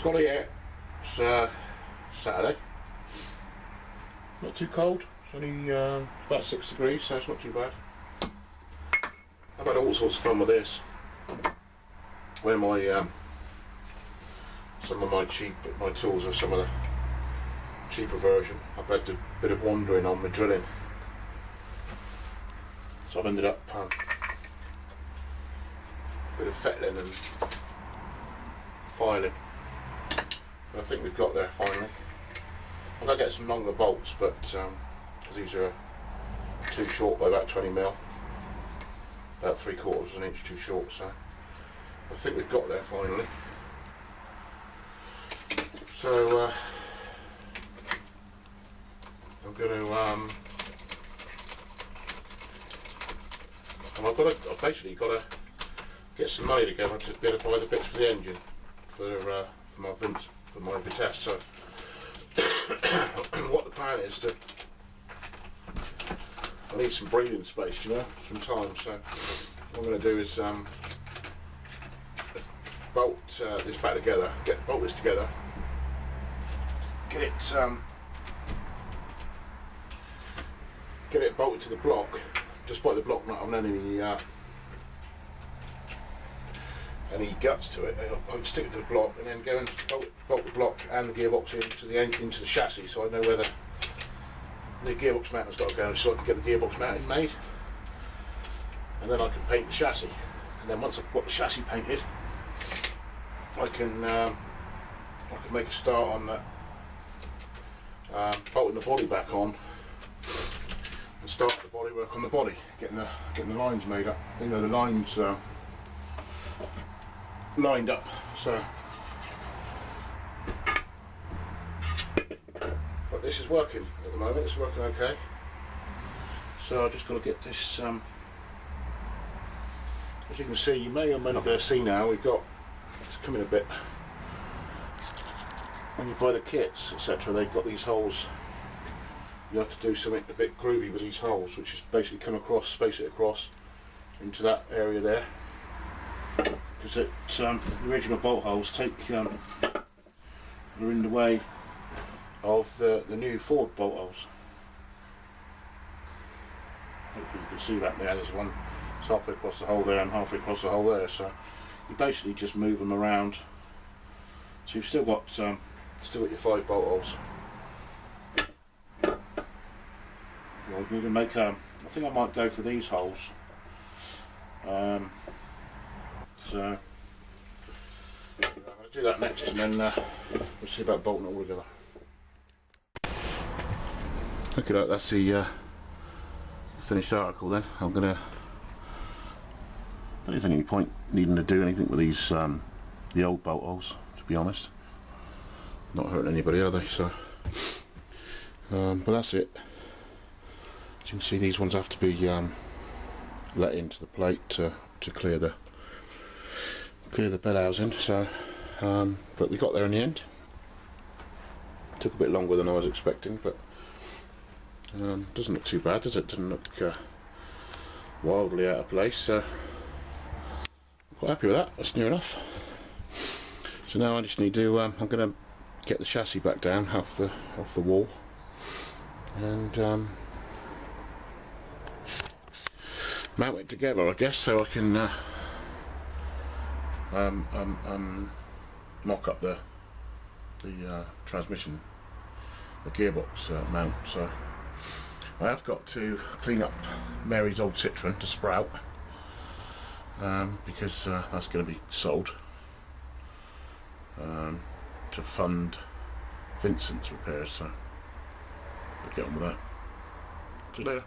Scotty here. It's Saturday. Not too cold. It's only about 6 degrees, so it's not too bad. I've had all sorts of fun with this. Where my some of my tools are some of the cheaper version. I've had a bit of wandering on my drilling, so I've ended up a bit of fettling and filing. I think we've got there finally. I'm going to get some longer bolts, but because these are too short by about 20 mil, about 3/4 of an inch too short, so I think we've got there finally. So I'm going to I've basically got to get some money together to be able to buy the bits for the engine for my Vitesse. So what the plan is to, I need some breathing space, you know, some time. So what I'm going to do is bolt this back together, bolt this together, get it bolted to the block, despite the block not having any guts to it. I'll stick it to the block and then go and bolt the block and the gearbox into the chassis, so I know where the gearbox mount has got to go, so I can get the gearbox mounting made, and then I can paint the chassis. And then once I've got the chassis painted, I can make a start on that, bolting the body back on and start the body work on the body, getting the lines made up. You know, the lines lined up. So, but this is working at the moment. It's working okay. So I just got to get this. As you can see, you may or may not be able to see now. It's coming a bit. When you buy the kits, etc., they've got these holes. You have to do something a bit groovy with these holes, which is basically come across, space it across into that area there. Because the original bolt holes are in the way of the new Ford bolt holes. Hopefully you can see that there. There's one. It's halfway across the hole there and halfway across the hole there. So you basically just move them around. So you've still got your 5 bolt holes. Well, we can make. I think I might go for these holes. So I'm going to do that next, and then we'll see about bolting it all together. Okay, that's the finished article. Then I'm going to. I don't think any point needing to do anything with these the old bolt holes. To be honest, not hurting anybody, are they? So, but that's it. As you can see, these ones have to be let into the plate to clear the bed housing. So, but we got there in the end. Took a bit longer than I was expecting, but doesn't look too bad, does it? Doesn't look wildly out of place. So I'm quite happy with that. That's near enough. So now I just need to. I'm going to get the chassis back down off the wall, and mount it together, I guess, so I can mock up the transmission, the gearbox mount. So I have got to clean up Mary's old Citroen to Sprout, because that's going to be sold to fund Vincent's repairs. So we'll get on with that. See you later.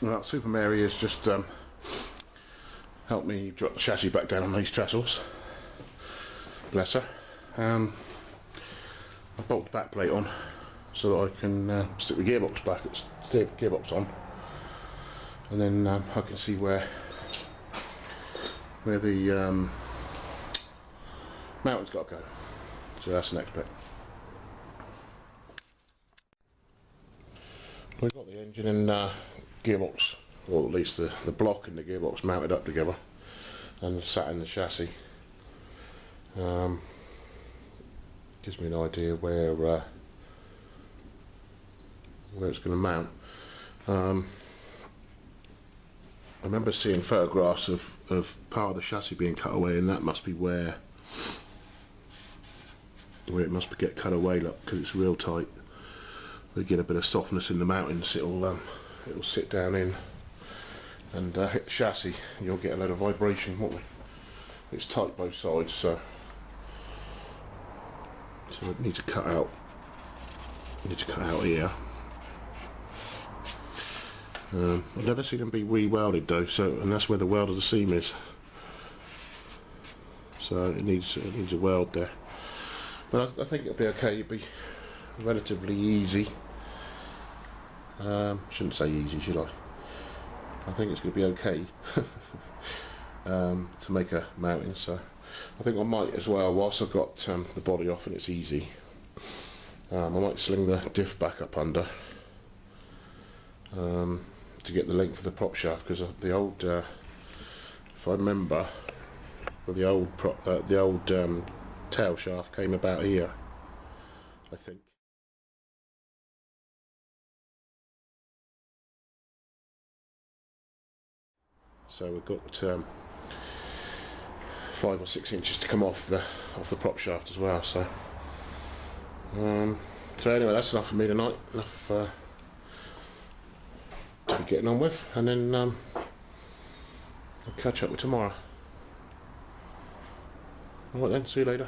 Well, Super Mary has just helped me drop the chassis back down on these trestles. Bless her. I bolt the back plate on so that I can stick the gearbox on, and then I can see where the mounting's got to go. So that's the next bit. We've got the engine and gearbox, or at least the block and the gearbox mounted up together and sat in the chassis. Gives me an idea where it's going to mount. I remember seeing photographs of part of the chassis being cut away, and that must be where it must get cut away, look, because it's real tight. We get a bit of softness in the mountings, it'll sit down in and hit the chassis, and you'll get a lot of vibration, won't we? It's tight both sides, so it needs to cut out. Here. I've never seen them be re-welded though, and that's where the weld of the seam is. So it needs a weld there. But I think it'll be okay. It'll be relatively easy. Shouldn't say easy, should I? I think it's going to be okay to make a mounting. So I think I might as well, whilst I've got the body off and it's easy, I might sling the diff back up under to get the length of the prop shaft, because the old, if I remember, well, the old tail shaft came about here, I think. So we've got 5 or 6 inches to come off the prop shaft as well. So anyway, that's enough for me tonight. Enough to be getting on with, and then I'll catch up with tomorrow. Alright then, see you later.